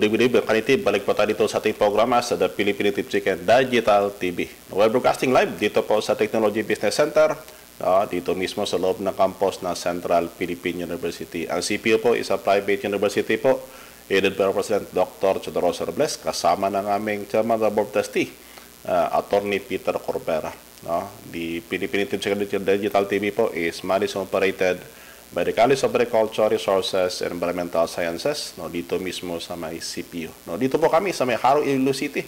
Good evening, Kanitib. Balik po tayo dito sa ating programa sa The Philippine Native Chicken Digital TV. We're broadcasting live dito po sa Technology Business Center, dito mismo sa loob ng campus ng Central Philippine University. Ang CPU po is a private university po, headed by President Dr. Chodorosa Robles, kasama ng aming Chairman of the Board Trustee, Attorney Peter Corbera. The Philippine Native Chicken Digital TV po is managed and operated by the College of Agriculture, Resources, and Environmental Sciences, dito mismo sa may CPU. Dito po kami sa may Haro, Iloilo City.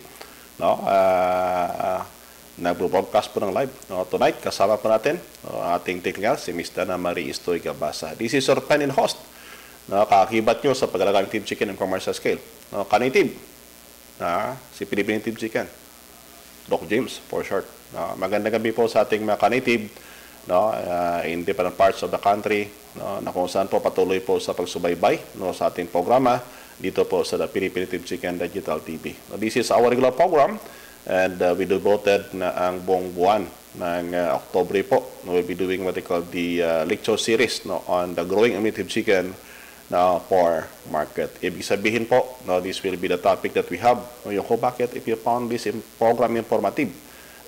Nagbo-broadcast po ng live. Tonight, kasama po natin ating technical, si Ms. Dana Marie Istoy Gabasa. This is your pen and host. Kakakibat nyo sa pag-alagang Native Chicken and commercial scale. Ka-Native, si Philippine Native Chicken. Doc James, for short. Magandang gabi po sa ating mga ka-Native, in different parts of the country, na kung saan po patuloy po sa pagsubaybay sa ating programa dito po sa The Philippine Native Chicken Digital TV. This is our regular program, and we devoted na ang buong buwan ng October po. We'll be doing what they call the lecture series on the growing native chicken for market. Ibig sabihin po, this will be the topic that we have. Yung kung bakit if you found this program informative,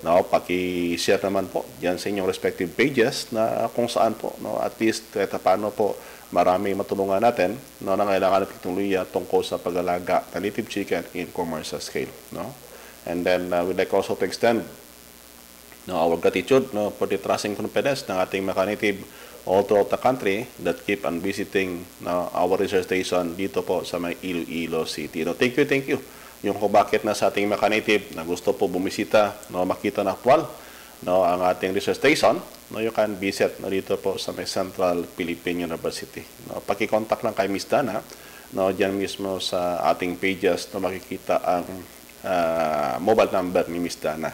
paki-share naman po diyan sa inyong respective pages na kung saan po at least kahit paano po marami matulungan natin na nangailangan ng teknolohiya tungkol sa pag-alaga ng native chicken in commercial scale. And then we'd like also to extend our gratitude for the trust and confidence ng ating mga native all throughout the country that keep on visiting our research station dito po sa may Iloilo City. Thank you. Yung kung bakit na sa ating mga native na gusto po bumisita, makita na actual ang ating research station, you can visit dito po sa may Central Philippine University. Paki-contact lang kay Ms. Dana, dyan mismo sa ating pages makikita ang mobile number ni Ms. Dana.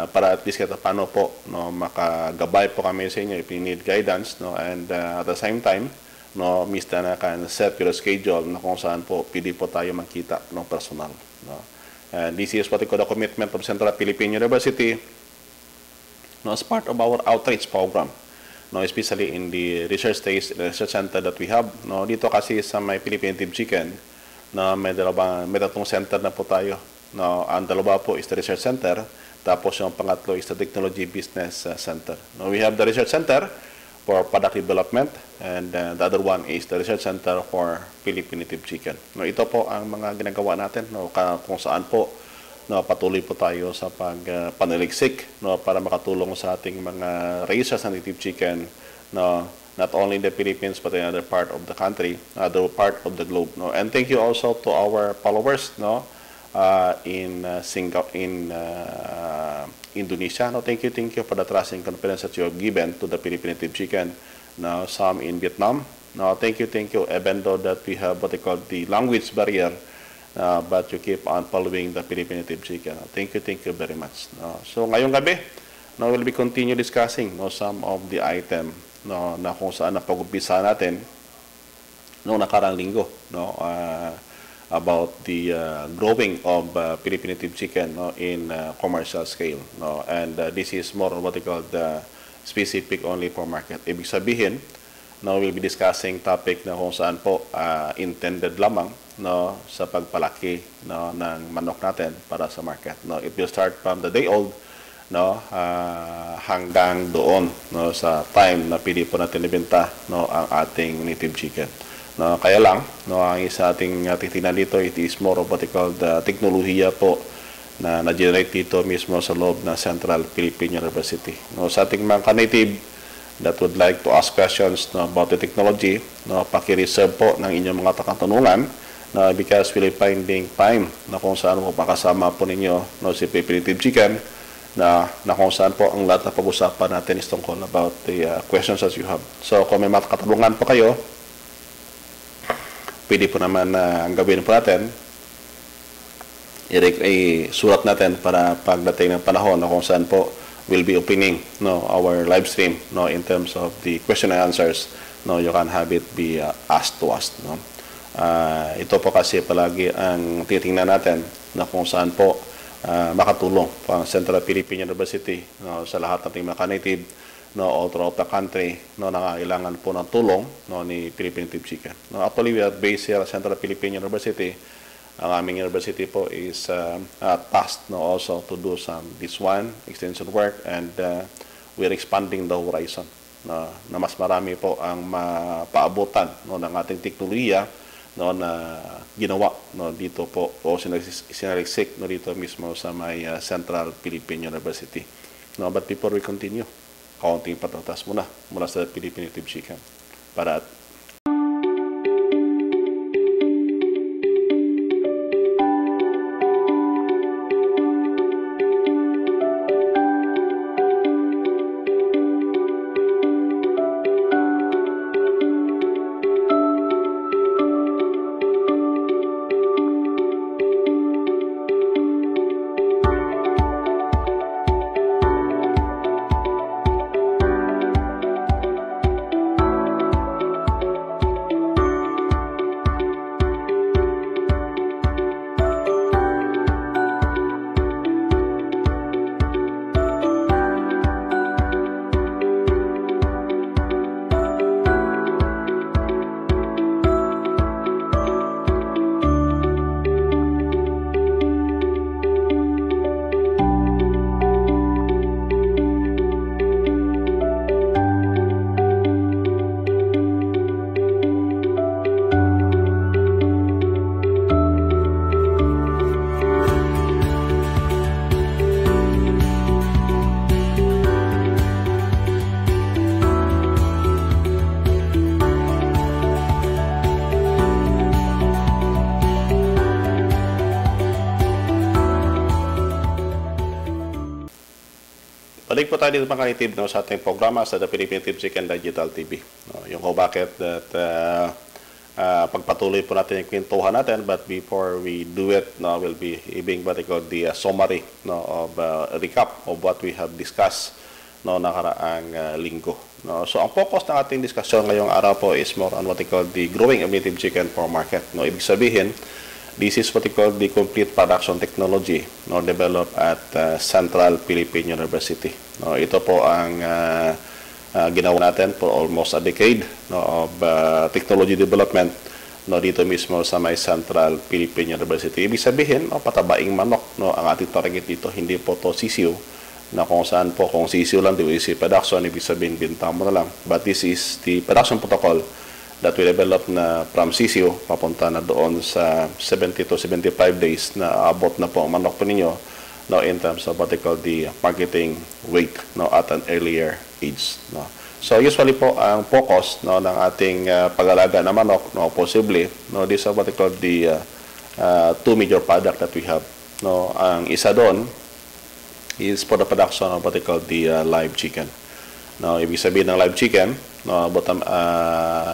Para at least kahit paano po makagabay po kami sa inyo if you need guidance, and at the same time, Ms. Dana can set your schedule na kung saan po pwede po tayo magkita personal. And this is what we call the commitment of Central Philippine University as part of our outreach program, especially in the research center that we have. Dito kasi sa may Philippine Native Chicken, may tatlong center na po tayo. Ang dalawa po is the research center, tapos yung pangatlo is the technology business center. We have the research center for product development, and the other one is the research center for Philippine Native Chicken. Ito po ang mga ginagawa natin, kung saan po patuloy po tayo sa panaliksik para makatulong sa ating mga raisers ng native chicken, not only in the Philippines but in other part of the country, other part of the globe. And thank you also to our followers in Indonesia. Thank you for the trust and confidence that you have given to the Philippine Native Chicken. Some in Vietnam. Thank you, even though that we have what they call the language barrier, but you keep on following the Philippine Native Chicken. Thank you very much. So ngayong gabi, we'll be continue discussing some of the item na kung saan napag-umpisa natin noong nakarang linggo, about the growing of Philippine Native Chicken in commercial scale. And this is more on what we call the specific only for market. Ibig sabihin, we'll be discussing topic na kung saan po intended lamang sa pagpalaki ng manok natin para sa market. It will start from the day old hanggang doon sa time na pili po natin ibenta ang ating native chicken. Kaya lang, ang isa ating titingnan dito, it is more of what we call the teknolohiya po na na-generate dito mismo sa loob ng Central Philippine University. Sa ating mga ka-native that would like to ask questions about the technology, paki-reserve po ng inyong mga katanungan, because we'll be finding time na kung saan po makasama po ninyo si Philippine Native Chicken, na kung saan po ang lahat na pag-usapan natin is tungkol about the questions that you have. So kung may mga katanungan po kayo, pwede po naman ang gawin po natin, i-sulat natin para pagdating ng panahon na kung saan po we'll be opening our live stream in terms of the question and answers. You can have it be asked to us. Ito po kasi palagi ang titingnan natin na kung saan po makatulong ang Central Philippine University sa lahat ng mga native no, all throughout the country, no, nangailangan po ng tulong, no, ni Philippine Native Chicken. No, actually, we are based here at Central Philippine University. Ang aming university po is tasked, no, also to do this one extension work, and we're expanding the horizon, na mas marami po ang mapaabutan, no, ng ating teknolohiya, no, na ginawa, no, dito po o sinaliksik, no, dito mismo sa may Central Philippine University. No, but before we continue, kaunting patatas muna sa Philippine Native Chicken para balik po tayo dito mga kanitib, no, sa ating programa sa The Philippine Native Chicken Digital TV. No, yung kung bakit that pagpatuloy po natin yung kwentuhan natin, but before we do it, no, we'll be giving what I call the summary, no, of recap of what we have discussed, no, nakaraang linggo. No. So ang focus ng ating discussion ngayong araw po is more on what I call the growing of native chicken for market. No, ibig sabihin, this is what we call the complete production technology, no, developed at Central Philippine University. No, ito po ang ginawa natin for almost a decade, no, of technology development, no, dito mismo sa may Central Philippine University. Ibig sabihin, no, patabaing manok, no, ang ating target dito, hindi po to sisiw, na kung saan po, kung sisiw lang, DOEC production, ibig sabihin, binta mo na lang. But this is the production protocol that we develop na from sisiw, papunta na doon sa 70 to 75 days na abot na po ang manok po ninyo, no, in terms of what they call the marketing weight, no, at an earlier age. No. So usually po ang focus, no, ng ating pag-alaga na manok, no, possibly, no, these are what they call the two major product that we have. No. Ang isa doon is for the production of what they call the live chicken. No, ibig sabihin ng live chicken, no,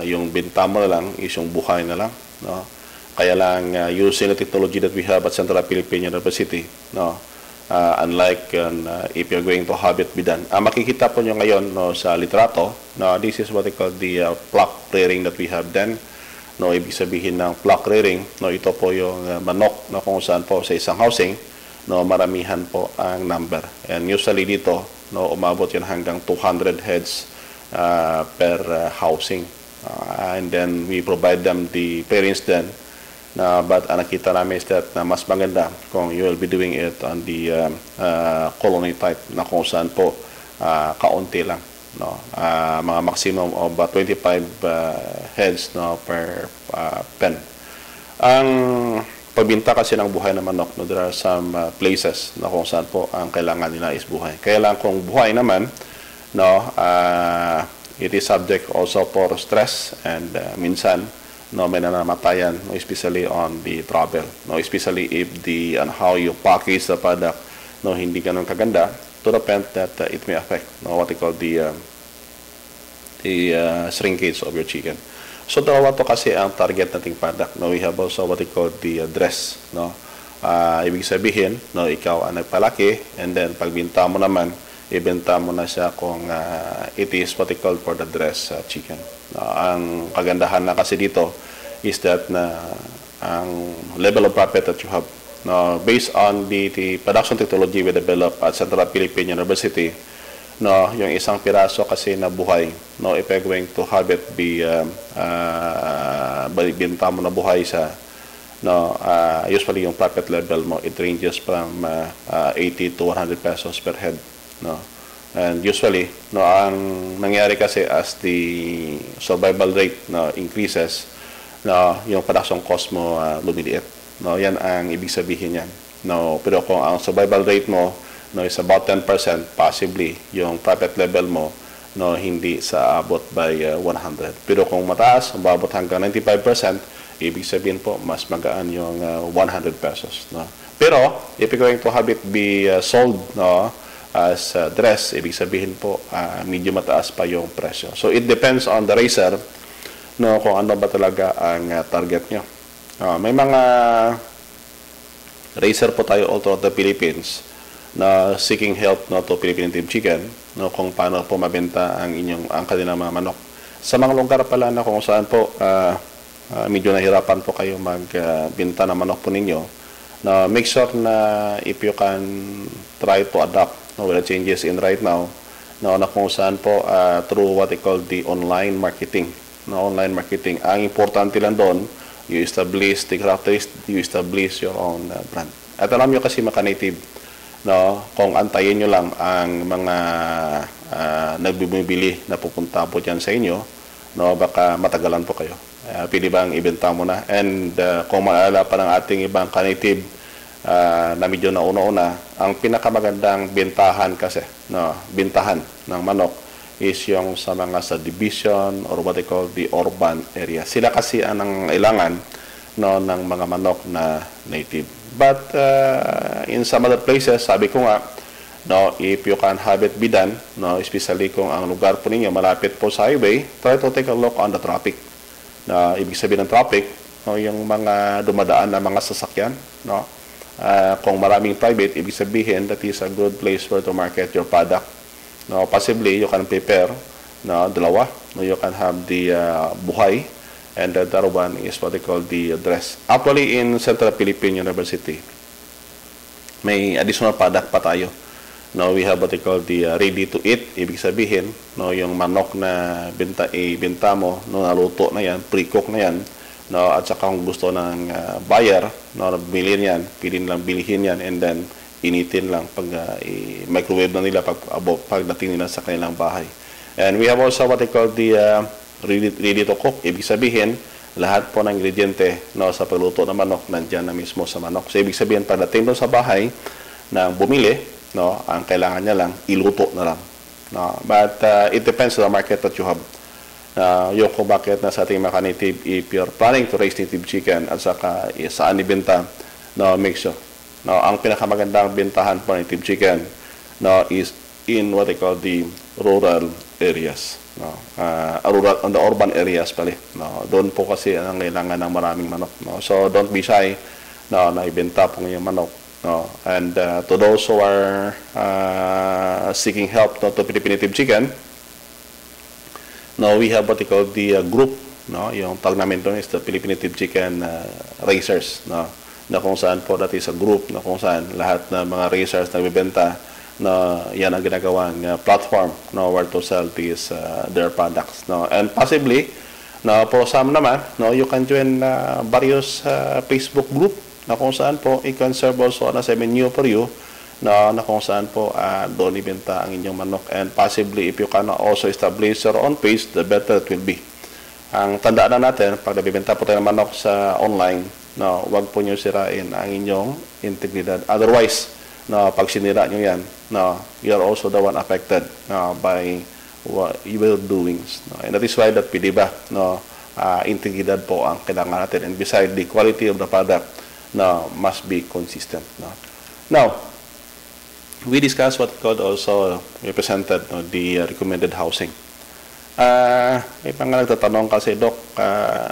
yung binta mo na lang is yung buhay na lang, no. Kaya lang using the technology that we have at Central Philippine University, no, unlike if you're going to have it bidan. Makikita po nyo ngayon, no, sa litrato, no, this is what they call the flock rearing that we have then. No, ibig sabihin ng flock rearing, no, ito po yung manok na kung saan po sa isang housing, no, maramihan po ang number. And usually dito, no, umabot yun hanggang 200 heads per housing. And then we provide them the parents then. But nakita namin is that mas maganda kung you will be doing it on the colony type na kung saan po kaunti lang, no, mga maximum of 25 heads, no, per pen. Ang pagbinta kasi ng buhay na manok, no, there are some places na kung saan po ang kailangan nila is buhay. Kaya lang kung buhay naman, no, it is subject also for stress, and minsan, no, may nanamatayan, no, especially on the travel, no, especially if the and how you package the product, no, hindi ganun kaganda, to the point that it may affect, no, what we call the shrinkage of your chicken. So dalawa to kasi ang target nating product, no. We have also what we call the dress, no. Ibig sabihin, no, ikaw ang nagpalaki, and then pagbinta mo naman, ibenta mo na siya kung it is what we call for the dress chicken. Ang kagandahan na kasi dito is that na ang level of profit that you have, based on the production technology we developed at Central Philippine University, no, yung isang piraso kasi na buhay, no, if you're going to have it be benta mo na buhay sa, no, usually yung profit level mo, it ranges from 80 to 100 pesos per head, no. And usually, no, ang nangyari kasi as the survival rate, no, increases, no, yung production cost mo lumiliit, no, yan ang ibig sabihin yan, no. Pero kung ang survival rate mo, no, is about 10%, possibly yung profit level mo, no, hindi sa abot by 100. Pero kung mataas, umabot hanggang 95%, ibig sabihin po mas magaan yung 100 pesos, no. Pero if you're going to have it be sold, no, as dress, ibig sabihin po medyo mataas pa yung presyo. So it depends on the racer, no, kung ano ba talaga ang target nyo. May mga racer po tayo all throughout the Philippines na seeking help, no, to Philippine Team Chicken, no, kung paano po mabenta ang kanilang mga manok. Sa mga lugar pala na kung saan po medyo nahirapan po kayo magbenta ng manok po ninyo, na make sure na if you can try to adapt, no, with the changes in right now, no, na kung saan po through what they call the online marketing, no, online marketing. Ang importante lang doon, you establish the characteristics, you establish your own brand. At alam nyo kasi maka-native, no, kung antayin nyo lang ang mga nagbibili na pupunta po dyan sa inyo, no, baka matagalan po kayo. Pili bang ibenta mo na. And kung maalala pa ng ating ibang ka-native na medyo nauna-una, ang pinakamagandang bintahan kasi, no, bintahan ng manok is yung sa mga subdivision or what they call the urban area. Sila kasi ang kailangan, no, ng mga manok na native. But in some other places, sabi ko nga, no, if you can have it be done, no, especially kung ang lugar po ninyo malapit po sa highway, try to take a look on the traffic. Na ibig sabihin ng traffic, no, yung mga dumadaan na mga sasakyan, no. Kung maraming private, ibig sabihin that is a good place for to market your product. No, possibly you can prepare, no, dalawa. No, you can have the buhay, and the other one is what they call the dress. Actually, in Central Philippine University, may additional product pa tayo. No, we have what they call the ready to eat. Ibig sabihin, no, yung manok na benta mo, no, naluto na yan, pre-cook na yan, no, at saka kung gusto ng buyer, no, bilhin yan, pilin lang bilihin yan, and then initin lang pag microwave na nila pagdating nila sa kanilang bahay. And we have also what they call the ready to cook. Ibig sabihin, lahat po ng ingrediente, no, sa pagluto ng manok nandyan na mismo sa manok. So ibig sabihin, pagdating doon sa bahay na bumili, no, ang kailangan niya lang iluto na lang, no. But it depends on the market that you have. Yung kung bakit na sa ating mga native, if you're planning to raise native chicken at saka saan ibenta, no, make sure, no, ang pinakamagandang bentahan po ng native chicken, no, is in what they call the rural areas, no, rural on the urban areas pala, no. Doon po kasi ang kailangan ng maraming manok, no. So don't be shy, no, na ibenta po ngayong manok, no. And to those who are seeking help, no, to Philippine native chicken, no, we have what they call the group, no, yung tawag namin doon is the Philippine native chicken racers, no, na kung saan po that is a group na kung saan lahat ng mga racers na nagbibenta, na yan ang ginagawang platform, no, where to sell these their products, no. And possibly, no, for some naman, no, you can join various Facebook group na kung saan po it can serve also as a menu for you, na kung saan po doon ibenta ang inyong manok. And possibly if you can also establish your own page, the better it will be. Ang tandaan na natin, pag nabibenta po tayo ng manok sa online, no, wag po nyo sirain ang inyong integridad. Otherwise, no, pag sinira nyo yan, no, you are also the one affected, no, by evil doings, no. And that is why that PDBA, no, integridad po ang kailangan natin. And beside the quality of the product, no, must be consistent, no. Now, we discussed what God also represented, no, the recommended housing. May mga nagtatanong kasi, Doc,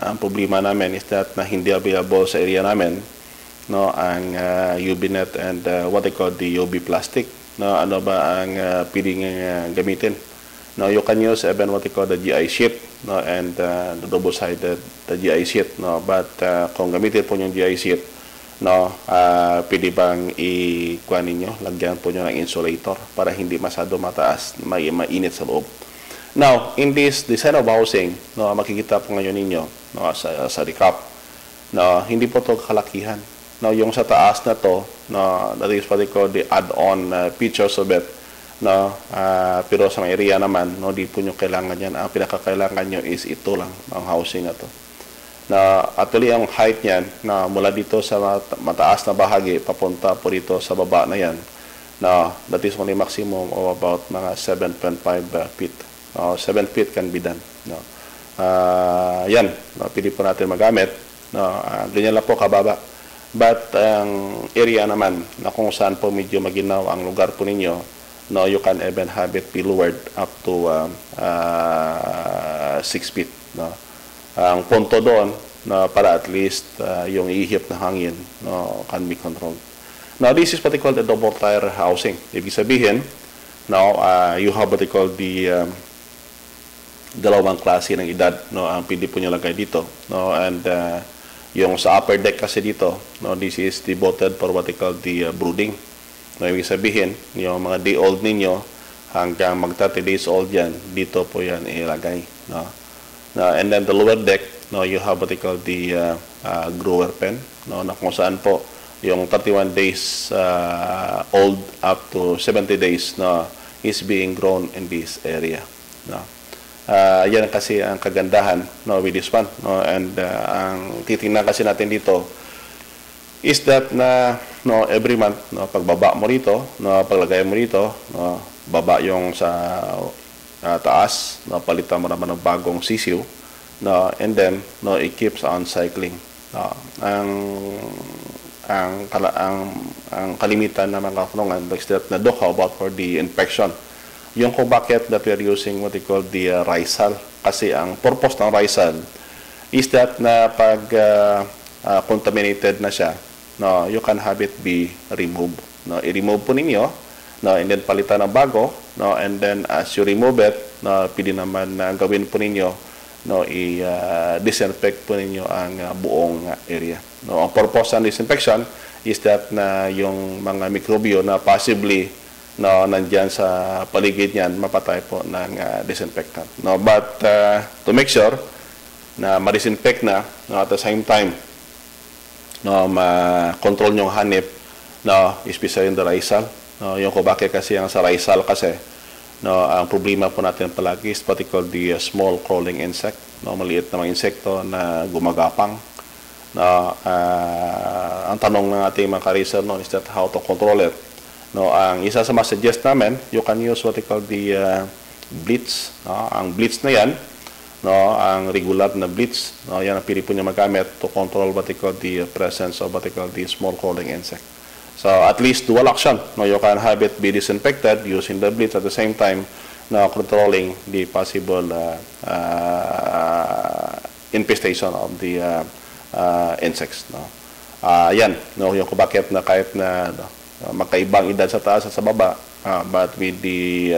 ang problema namin is that na hindi available sa area namin, no, ang UV net and what they call the UV plastic. No, ano ba ang pwedeng gamitin? No, you can use even what they call the GI sheet, no, and the double-sided the GI sheet, no. But kung gamitin po yung GI sheet, no, pwede bang ikuha ninyo, lagyan po nyo ng insulator para hindi masyado mataas, mainit sa loob. Now, in this design of housing, no, makikita po ngayon ninyo, no, sa recap, no, hindi po ito kalakihan. No, yung sa taas na to, no, that is what they call the add-on features of it. No, pero sa area naman, no, di po nyo kailangan yan. Ang pinakakailangan nyo is ito lang, ang housing na to. Na actually ang height niyan na mula dito sa mataas na bahagi papunta po dito sa baba na yan, na that is only maximum of about mga 7.5 feet. 7 feet can be done. No? Yan, no, pwede po natin magamit. No? Ganyan lang po kababa. But ang area naman na kung saan po medyo maginaw ang lugar po ninyo, no, you can even have it be lowered up to 6 feet. No? Ang punto doon na para at least yung ihip na hangin, no, can be controlled. Now, this is what they call the double tier housing. Ibig sabihin, now, you have what they call the dalawang klase ng edad, no, ang pwede po nyo lagay dito. No, and yung sa upper deck kasi dito, no, this is devoted for what they call the brooding. No, ibig sabihin, yung mga day old ninyo, hanggang mag 30 days old yan, dito po yan ilagay. No? And then the lower deck, no, you have what they call the grower pen, no, na kung saan po yung 31 days old up to 70 days na is being grown in this area. No. Yan kasi ang kagandahan, no, with this one. No, and ang titingnan kasi natin dito is that na, no, every month, no, pagbaba mo rito, no, paglagay mo rito, no, baba yung sa taas, no, palitan mo naman ng bagong sisiw, no, and then, no, it keeps on cycling. No, ang kalimitan ng mga katanungan like that na do, how about for the infection? Yung kung bakit that we are using what we call the Rizal, kasi ang purpose ng Rizal is that na pag contaminated na siya, no, you can have it be removed. No, i-remove po ninyo, no, and then palitan ng bago, no, and then as you remove it, no, pwede naman na gawin po ninyo, no, i-disinfect po ninyo ang buong area. No, ang purpose ng disinfection is that na yung mga mikrobyo na possibly, no, nandyan sa paligid niyan, mapatay po ng disinfectant. No, but to make sure na ma-disinfect na, no, at the same time, no, ma-control yung hanip, no, especially in the Rizal. No, yung kung bakit kasi ang sa Rizal kasi, no, ang problema po natin palagi is what we call the small crawling insect. No, maliit na mga insekto na gumagapang. No, ang tanong ng ating mga ka-Rizal, no, is that how to control it. No, ang isa sa suggest namin, you can use what we call the bleach. No, ang bleach na yan, no, ang regular na bleach, no, yan ang pili po niya magamit to control what we call the presence of what we call the small crawling insect. So at least dual action. No, you can have it be disinfected using the bleach at the same time, no, controlling the possible infestation of the insects. No. Yan, no, yung kung bakit na kahit na, no, magkaibang edad sa taas at sa baba, but with the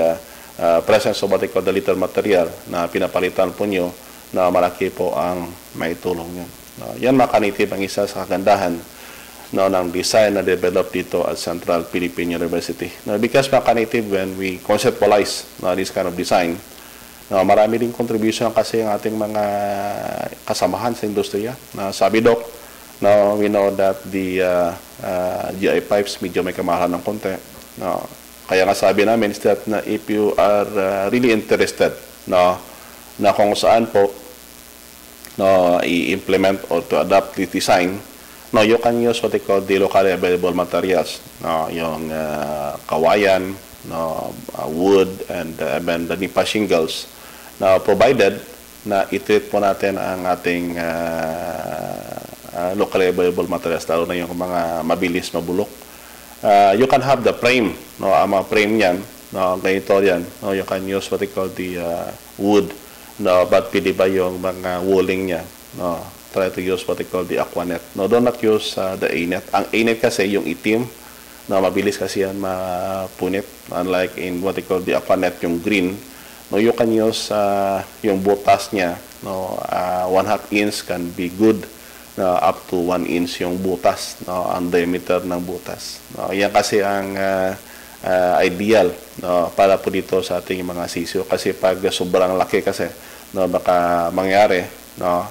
presence of what they call the little material na pinapalitan po nyo, na malaki po ang may tulong yun. No, yan mga ka-native ang isa sa kagandahan, no, ng design na develop dito at Central Philippine University. No, because mga ka-native, when we conceptualize, no, this kind of design, no, marami din contribution kasi ang ating mga kasamahan sa industriya. Na sabi Doc, no, we know that the GI pipes medyo may kamahalan ng konti. No, kaya nga sabi namin is that na if you are really interested, no, na kung saan po, no, i-implement or to adapt the design, no, you can use what they call the locally available materials. No, yung kawayan, no, wood, and even the nipa shingles. Now, provided na i-treat po natin ang ating locally available materials, lalo na yung mga mabilis mabulok. You can have the frame, no, ang mga frame niyan, no, ganito yan, no, you can use what they call the wood, no, but pili ba yung mga wooling niya, no, try to use what they call the Aquanet. No, do not use the A-net. Ang A-net kasi yung itim, no, mabilis kasi yan mapunit, unlike in what they call the Aquanet, yung green. No, you can use yung butas niya, no, 1/2 inch can be good, na up to 1 inch yung butas, no, ang diameter ng butas. No, yan kasi ang ideal, no, para po dito sa ating mga sisiyo kasi pag sobrang laki kasi, no, baka mangyari, no,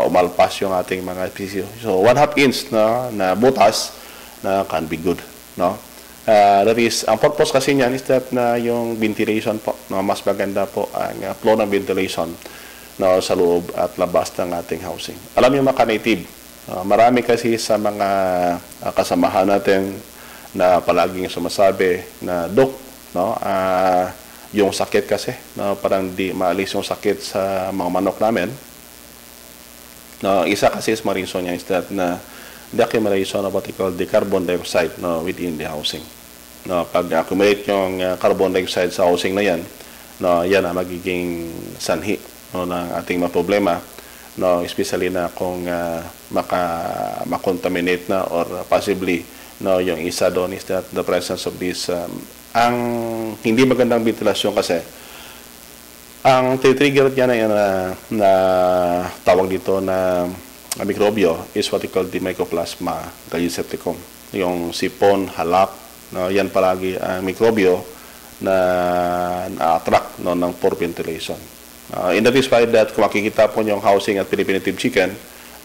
umalpas yung ating mga sisiyo. So 1/2 inch, no, na butas na can be good, no. That is, ang purpose kasi niyan is that na yung ventilation po, no, mas maganda po ang flow ng ventilation, no, sa loob at labas ng ating housing. Alam niyo mga ka-native, marami kasi sa mga kasamahan natin na palaging sumasabi na Dok, no, yung sakit kasi, no, parang di maalis yung sakit sa mga manok namin. No, isa kasi is reason niya is that na the accumulation of what we call the carbon dioxide, no, within the housing. No, pag accumulate yung carbon dioxide sa housing na yan, no, yan ang magiging sanhi, no, ng ating mga problema, no, especially na kung makontaminate na or possibly, no, yung isa doon is that the presence of this ang hindi magandang ventilasyon kasi ang trigger niya na tawag dito na mikrobyo is what we call the Mycoplasma gallisepticum. Yung sipon, halak, no, yan palagi ang mikrobyo na na-attract, no, ng poor ventilation. In that is why that kung makikita po yung housing at Philippine Native Chicken,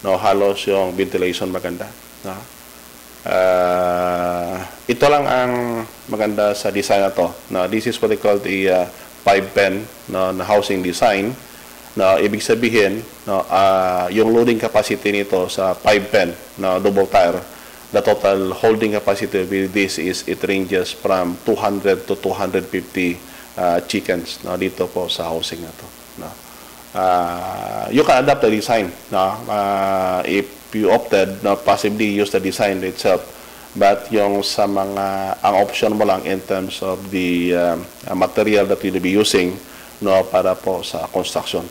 no, halos yung ventilation maganda. No? Ito lang ang maganda sa design na to. No, this is what they call the 5-pen, no, na housing design. Na ibig sabihin, no, yung loading capacity nito sa 5-pen, no, double tire, the total holding capacity with this is it ranges from 200 to 250 chickens, no, dito po sa housing na to. No. You can adapt the design, no, if you opted, no, possibly use the design itself, but yung sa mga ang option mo lang in terms of the material that you'll be using, no, para po sa construction.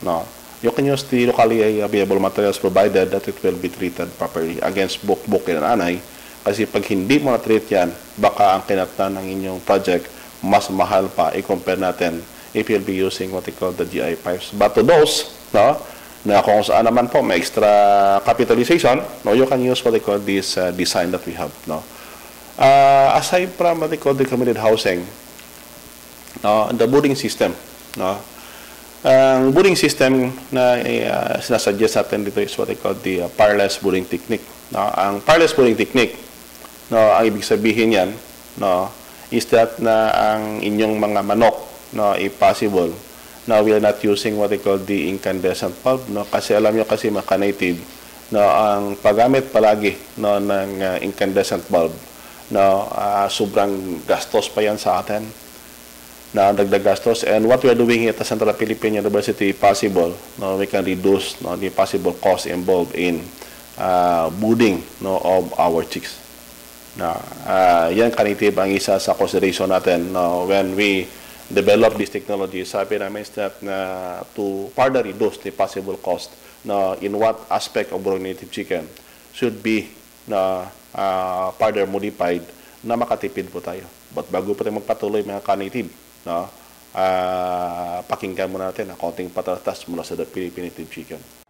No, you can use the locally available materials provided that it will be treated properly against bukbuk and anay. Kasi pag hindi mo na-treat yan, baka ang kinatnan ng inyong project mas mahal pa i-compare natin if you'll be using what we call the GI pipes. But to those, no, na kung saan naman po may extra capitalization, no, you can use what they call this design that we have. No. Aside from what they call the community housing, no, the boarding system, no, ang boarding system na sinasuggest natin dito is what I call the parlous boarding technique. No, ang parlous boarding technique, no, ang ibig sabihin yan, no, is that na ang inyong mga manok, no, if possible, no, we are not using what I call the incandescent bulb, no, kasi alam nyo kasi mga native, no, ang paggamit palagi, no, ng incandescent bulb, no, sobrang gastos pa yan sa atin, na dagdag gastos, and what we are doing at the Central Philippine University, possible, no, we can reduce, no, the possible cost involved in brooding, no, of our chicks. Na yan kanitib ang isa sa consideration natin, no, when we develop this technology. Sabi namin is that to further reduce the possible cost, no, in what aspect of brooding native chicken should be na further modified na makatipid po tayo. But bago po tayo magpatuloy mga ka-native, no, pakinggan mo natin ang konting patatas mula sa The Philippine Native Chicken.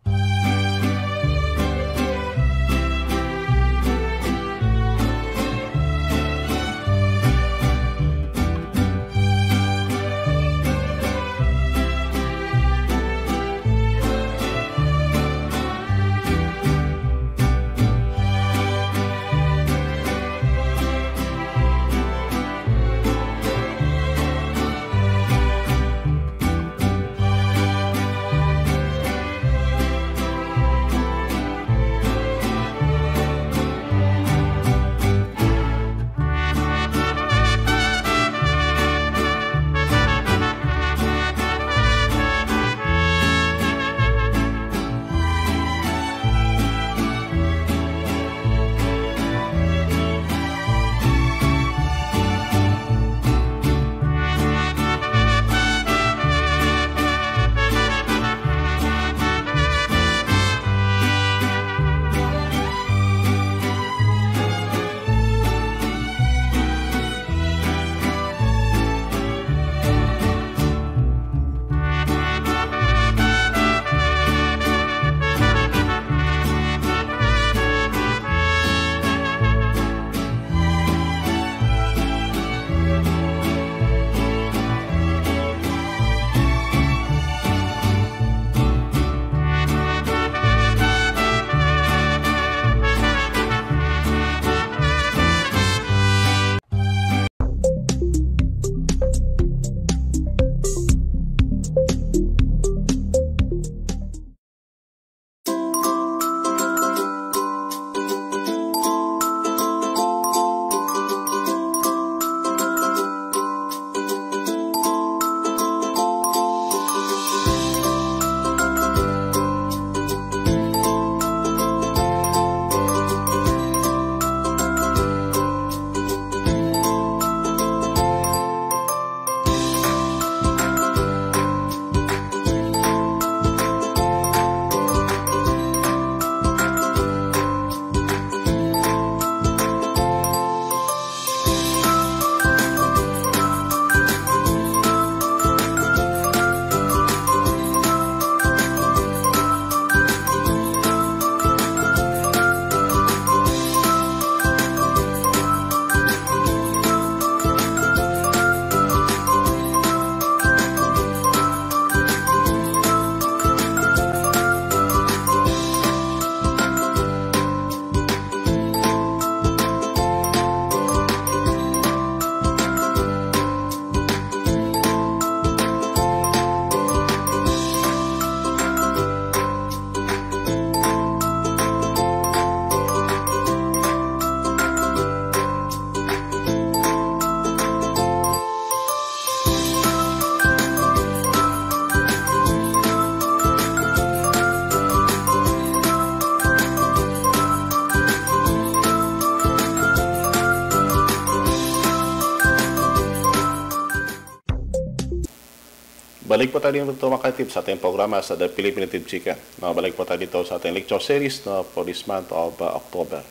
balik po tayo dito mga ka-tip sa ating programa sa The Philippine Native Chicken. Balik po tayo dito sa ating lecture series for this month of October.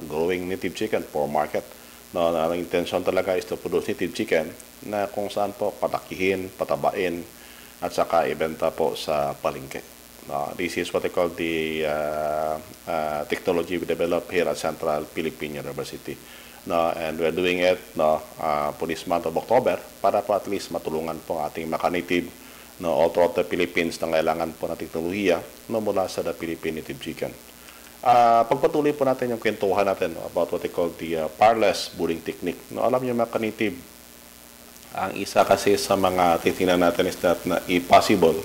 Growing native chicken for market. Ang intention talaga is to produce native chicken na kung saan po patakihin, patabain, at saka ibenta po sa palengke. This is what I call the technology we developed here at Central Philippine University. And we're doing it for this month of October para po at least matulungan po ating maka-native all throughout the Philippines na kailangan po ng teknolohiya mula sa the Philippine Native Chicken. Pagpatuloy po natin yung kwentuhan natin about what they call the parlous brooding technique. Alam niyo mga ka-native, ang isa kasi sa mga titingnan natin is that na impossible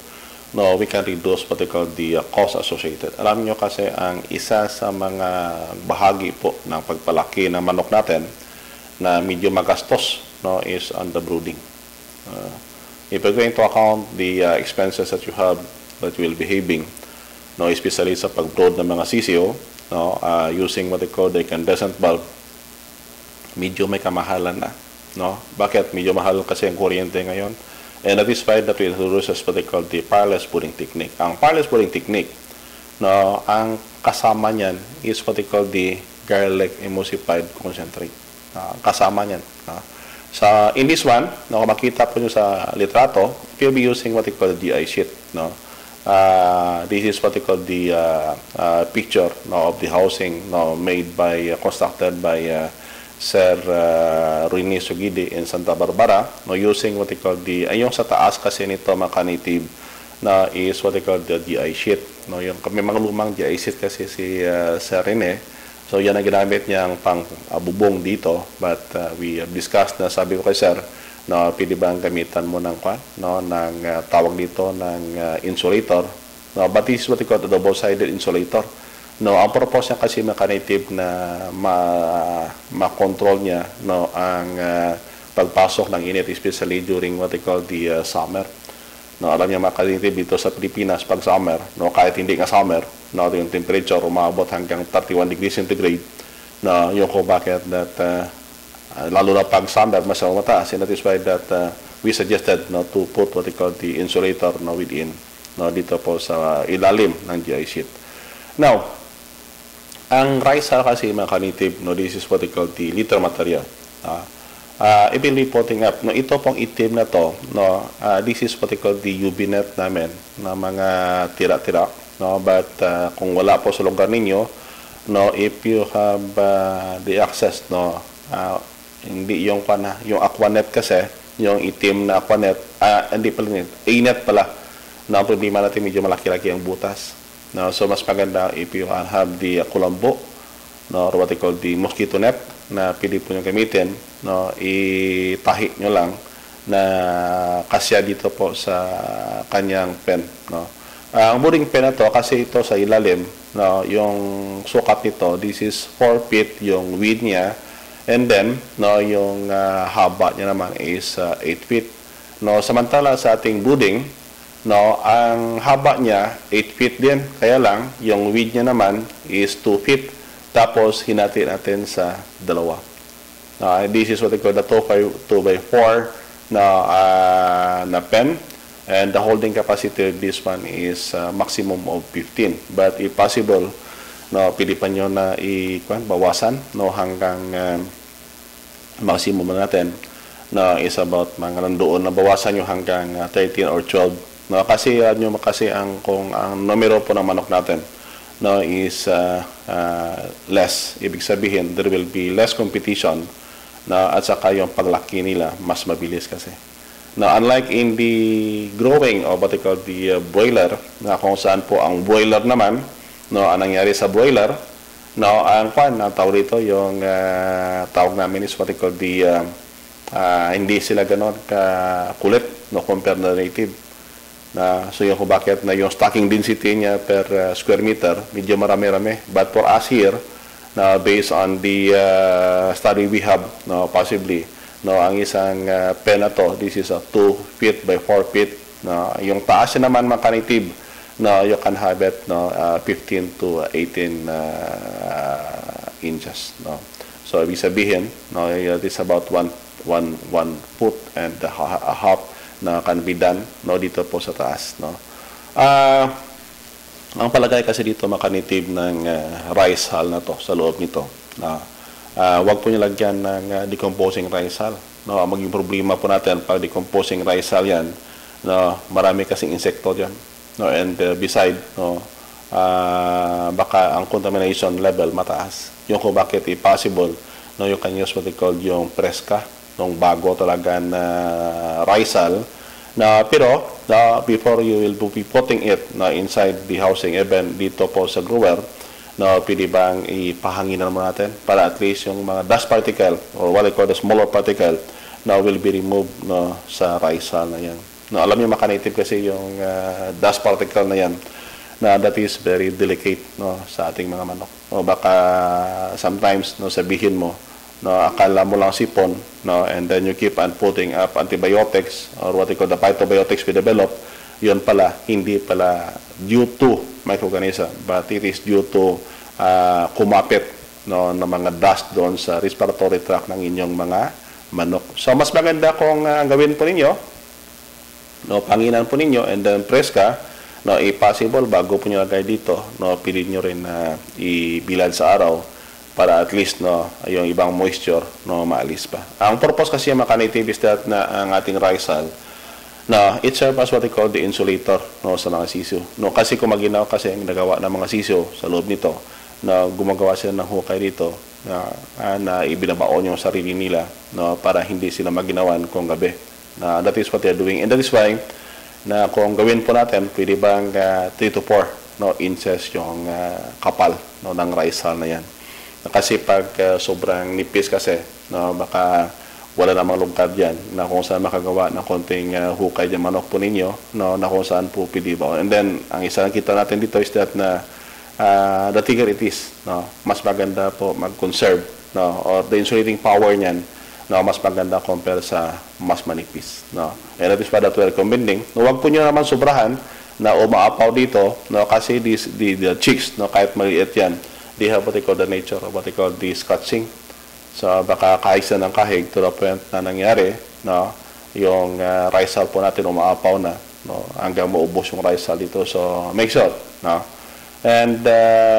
we can reduce what they call the cost associated. Alam nyo kasi ang isa sa mga bahagi po ng pagpalaki ng manok natin na medyo magastos is on the brooding. If you're going to account the expenses that you have that you will be having, especially sa pag-brood ng mga CCO, using what they call the incandescent bulb, medyo may kamahalan na. Bakit? Medyo mahal kasi ang kuryente ngayon. And that is why that we introduce what they call the parlous brooding technique. Ang parlous brooding technique, ang kasama niyan is what they call the garlic emulsified concentrate. Kasama niyan. In this one, makita po nyo sa litrato, you'll be using what they call the DI sheet. This is what they call the picture of the housing constructed by Sir Rene Sugidi in Santa Barbara, using what they call the, yung sa taas kasi nito mga ka-native na is what they call the DI sheet. Yung may mga lumang DI sheet kasi si Sir Rene. So yan ang ginamit niyang pang bubong dito. But we have discussed na sabi ko kay Sir, pwede ba ang gamitan mo ng ng tawag dito ng insulator. But this is what they call the double-sided insulator. Ang purpose niya kasi maka-native na ma-control niya ang pagpasok ng init, especially during what they call the summer. Alam niya maka-native dito sa Pilipinas pag summer, kahit hindi nga summer, yung temperature umabot hanggang 31 degrees centigrade. Yung kung bakit that lalo na pag summer mas mataas, and that is why that we suggested to put what they call the insulator within dito po sa ilalim ng GI sheet. Now, ang rice kasi mga ka-native, this is what they call the litter material. I've been reporting up. Ito pong itim na to, this is what they call the UV net namin na mga tira-tira. But kung wala po sa lugar ninyo, if you have the access, hindi yung aquanet kasi, yung itim na aquanet, hindi pala A-net pala. Ang problema natin medyo malaki-laki ang butas. So mas maganda if you have the kulambo, or what they call the mosquito net na pwede po nyo gamitin, itahi nyo lang na kasya dito po sa kanyang pen. Ang brooding pen na to, kasi ito sa ilalim, yung sukat nito, this is 4 feet yung width niya, and then yung haba niya naman is 8 feet. Samantala sa ating brooding, ang haba niya 8 feet din, kaya lang yung width niya naman is 2 feet, tapos hinati natin sa dalawa. This is what they call the 2x4 na pen, and the holding capacity of this one is maximum of 15, but if possible pwede pa nyo na bawasan hanggang maximum natin is about mga nandoon na bawasan nyo hanggang 13 or 12. Kasi kung ang numero po ng manok natin is less, ibig sabihin there will be less competition at saka yung paglaki nila mas mabilis kasi. Unlike in the growing of what they call the broiler, kung saan po ang broiler naman, ang nangyari sa broiler, ang tawag dito, yung tawag namin is what they call the hindi sila ganon kulit compare na native. So yung kung bakit na yung stocking density niya per square meter medyo marami-rami, but for us here based on the study we have possibly ang isang pen na to, this is a 2 feet by 4 feet, yung taas niya naman maka-native, you can have it 15 to 18 inches. So ibig sabihin it is about one foot and a half na can be done no dito po sa taas no. Ang palagay kasi dito makanitib ng rice hull na to sa loob nito na wag po niyo lagyan ng decomposing rice hull no. Maging problema po natin pag decomposing rice hull yan no, marami kasing insekto diyan no, and beside no, baka ang contamination level mataas. Yung kung bakit possible no, you can use what they call yung Fresca, yung bago talaga na rice hull na pero before you will be putting it na inside the housing, even dito po sa grower na pwede bang ipahanginan mo natin para at least yung mga dust particle or what they call the smaller particle na will be removed no, sa rice hull na yan. No, alam niyo makanative kasi yung dust particle na yan na that is very delicate no, sa ating mga manok. No, baka sometimes no, sabihin mo no, akala mo lang sipon no, and then you keep on putting up antibiotics or what they call the phytobiotics we develop, yun pala hindi pala due to microorganism but it is due to kumapit no, ng mga dust doon sa respiratory tract ng inyong mga manok. So mas maganda kung gawin po ninyo no, panginan po ninyo and then Fresca no, possible bago po nyo lagay dito no, pili nyo rin na ibilad sa araw para at least no, yung ibang moisture no, maalis pa. Ang purpose kasi yung mechanitive is that na ang ating rice hull na it serves as what they call the insulator no, sa mga sisiyo. No, kasi kung maginaw kasi ang nagawa ng mga sisiyo sa loob nito na gumagawa sila ng hukay dito na ibinabaon yung sarili nila no, para hindi sila maginawan kung gabi. That is what they're doing and that is why na kung gawin po natin pwede bang 3 to 4 no, inches yung kapal no, ng rice hull na yan. Kasi pag sobrang nipis kasi, no, baka wala namang lugtad yan na kung saan makagawa ng konting hukay dyan manok po ninyo, no, na kung saan po pwede ba. And then, ang isa nakita natin dito is that na the thicker it is, no, mas maganda po mag-conserve no, or the insulating power niyan no, mas maganda compare sa mas manipis. No. And that is why that we're recommending. No, wag po nyo naman sobrahan na umaapaw dito no, kasi the chicks, no, kahit maliit yan, they have what they call the nature of what they call the scotching. So, baka kaisa ng kahig to the point na nangyari, no, yung rice hull po natin umaapaw na, no, hanggang maubos yung rice hull dito. So, make sure, no. And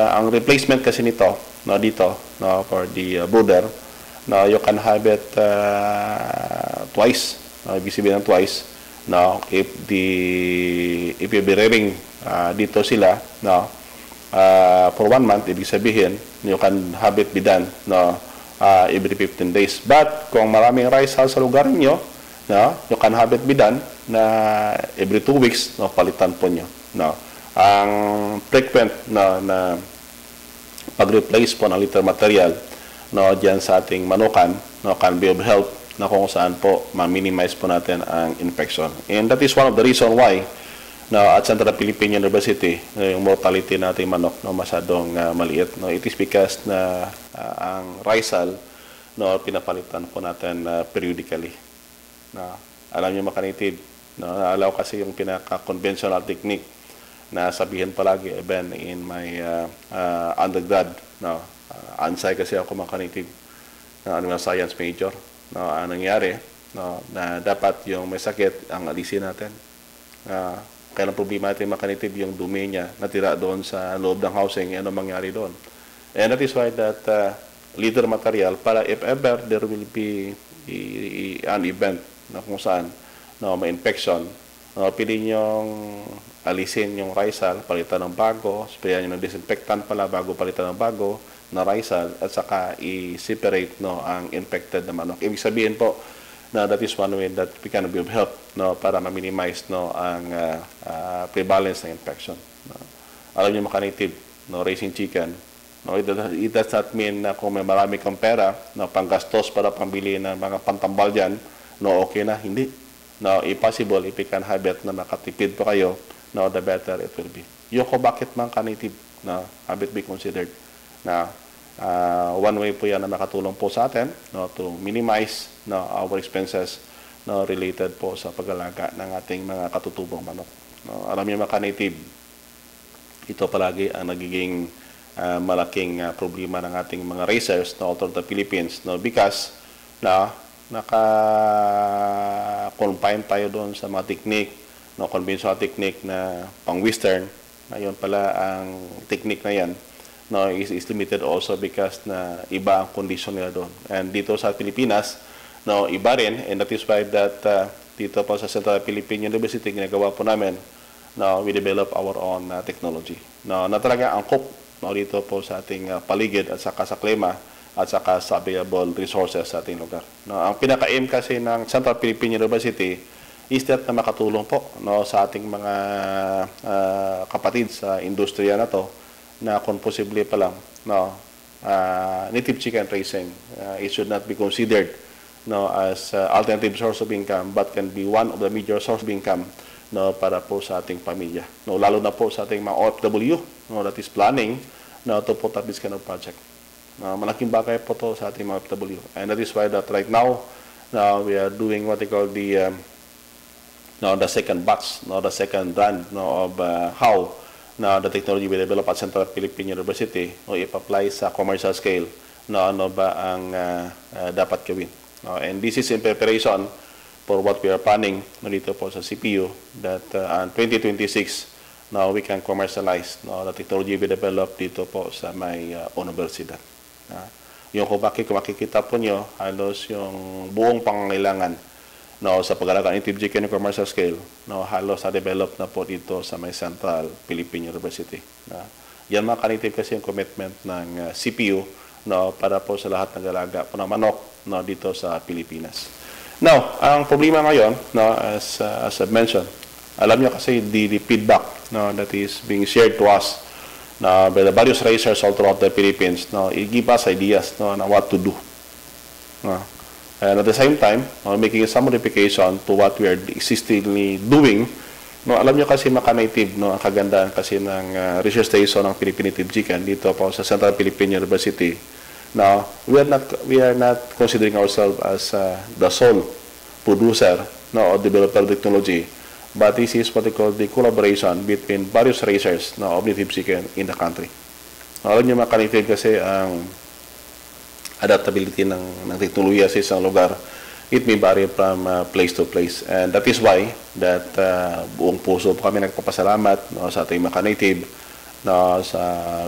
ang replacement kasi nito, no, dito, no, for the brooder, no, you can have it twice, no, ibig sabihin ng twice, no, if you be rearing dito sila, no, for 1 month, ibig sabihin, you can have it be done no, every 15 days. But kung maraming rice hull sa lugar niyo, no, you can have it be done na every 2 weeks, no, palitan po nyo. No. Ang frequent no, na pag-replace po ng litter material no, dyan sa ating manukan no, can be of help na kung saan po ma-minimize po natin ang infection. And that is one of the reason why at Central Philippine University, yung mortality natin manok no, masyadong maliit. No, it is because na ang rice hull no, pinapalitan po natin periodically. No, alam niyo makanative, no, naalaw kasi yung pinaka-conventional technique na sabihin palagi even in my undergrad. No, ansay kasi ako makanative na animal science major. No, ang nangyari no, na dapat yung may sakit ang alisin natin. Kaya ang problema natin makanative yung dumi niya natira doon sa loob ng housing, ano mangyari doon. And that is why that litter material para if ever there will be an event na kung saan no, may infection, no, pili nyong alisin yung rice hull, palitan ng bago, sprayan nyo ng disinfectant pala bago palitan ng bago na rice hull at saka i-separate no, ang infected na manok. Ibig sabihin po, na that is one way that we can be of help no, para ma-minimize no, ang prevalence ng infection. No. Alam niyo makanative, no, raising chicken, no, it does not mean na kung may marami kang pera, no, panggastos para pambili ng mga pantambal dyan, no, okay na, hindi. No, impossible if you can have it na nakatipid pa kayo, no, the better it will be. Yung ko bakit man kanative, no, have it be considered na one way po yan na makatulong po sa atin no, to minimize no, our expenses no, related po sa pag-alaga ng ating mga katutubong manok. No, alam niyo mga native, ito palagi ang nagiging malaking problema ng ating mga raisers no, out of the Philippines no, because na naka-confine tayo doon sa mga technique, no, conventional technique na pang-western. Ngayon pala ang technique na yan, no, is limited also because na iba ang condition nila doon. And dito sa Pilipinas, no, iba rin, and that is why that dito po sa Central Philippine University, ginagawa po namin, no, we develop our own technology. No, na talaga angkop, no, dito po sa ating paligid at saka sa klima at saka sa available resources sa ating lugar. No, ang pinaka-aim kasi ng Central Philippine University is that na makatulong po, no, sa ating mga kapatid sa industriya na to, na kung posible pa lang, no, native chicken raising, it should not be considered, no, as alternative source of income, but can be one of the major source of income, no, para po sa ating pamilya. No, lalo na po sa ating mga OFW, no, that is planning, no, to put up this kind of project. Malaking bagay po to sa ating mga OFW. And that is why that right now, we are doing what they call the second batch, no, the second run, no, of how na the technology we develop at Central Philippine University o i-apply sa commercial scale na ano ba ang dapat gawin. And this is in preparation for what we are planning dito po sa CPU that in 2026 now we can commercialize the technology we develop dito po sa may universidad. Yung kung makikita po nyo halos yung buong pangangailangan, no, sa pag-alaga ng native chicken commercial scale, no, halos na-develop na po dito sa may Central Philippine University. Yan mga kanitib kasi yung commitment ng CPU, no, para po sa lahat ng alaga po ng manok, no, dito sa Pilipinas. Now, ang problema ngayon, no, as I mentioned, alam nyo kasi the feedback, no, that is being shared to us by the various raisers all throughout the Philippines, no, it give us ideas, no, on what to do. No. And at the same time, making some modification to what we are existingly doing. No, alam nyo kasi maka-native, no, ang kagandahan kasi ng research station ng Philippine Native Chicken dito po sa Central Philippine University. Now, we are not considering ourselves as the sole producer, no, or developer of technology, but this is what they call the collaboration between various raisers, no, of native chicken in the country. Alam nyo maka-native kasi ang adaptability ng teknolohiya sa isang lugar, it may vary from place to place. And that is why that buong puso po kami nagpapasalamat, no, sa ating mga native, no, sa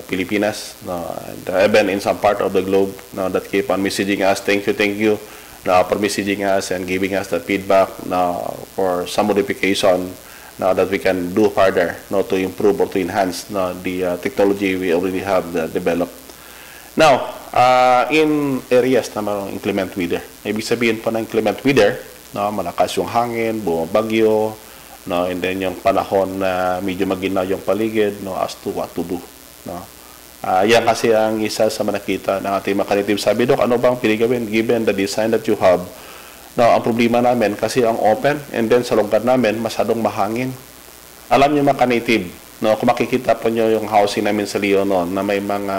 Pilipinas, no, and even in some part of the globe, no, that keep on messaging us. Thank you, no, for messaging us and giving us the feedback, no, for some modification, no, that we can do further, no, to improve or to enhance, no, the technology we already have developed. Now, in areas na mayroong inclement weather, ibig sabihin po ng inclement weather, no, malakas yung hangin, bumabagyo, no, and then yung panahon na medyo maginaw yung paligid, no, as to what to do. No. Yan kasi ang isa sa manakita ng ating mga kanitib. Sabi, Dok, ano bang pinigawin given the design that you have? No, ang problema namin kasi ang open, and then sa lugar namin masyadong mahangin. Alam niyo mga kanitib, no, kung makikita po nyo yung housing namin sa Leonon na may mga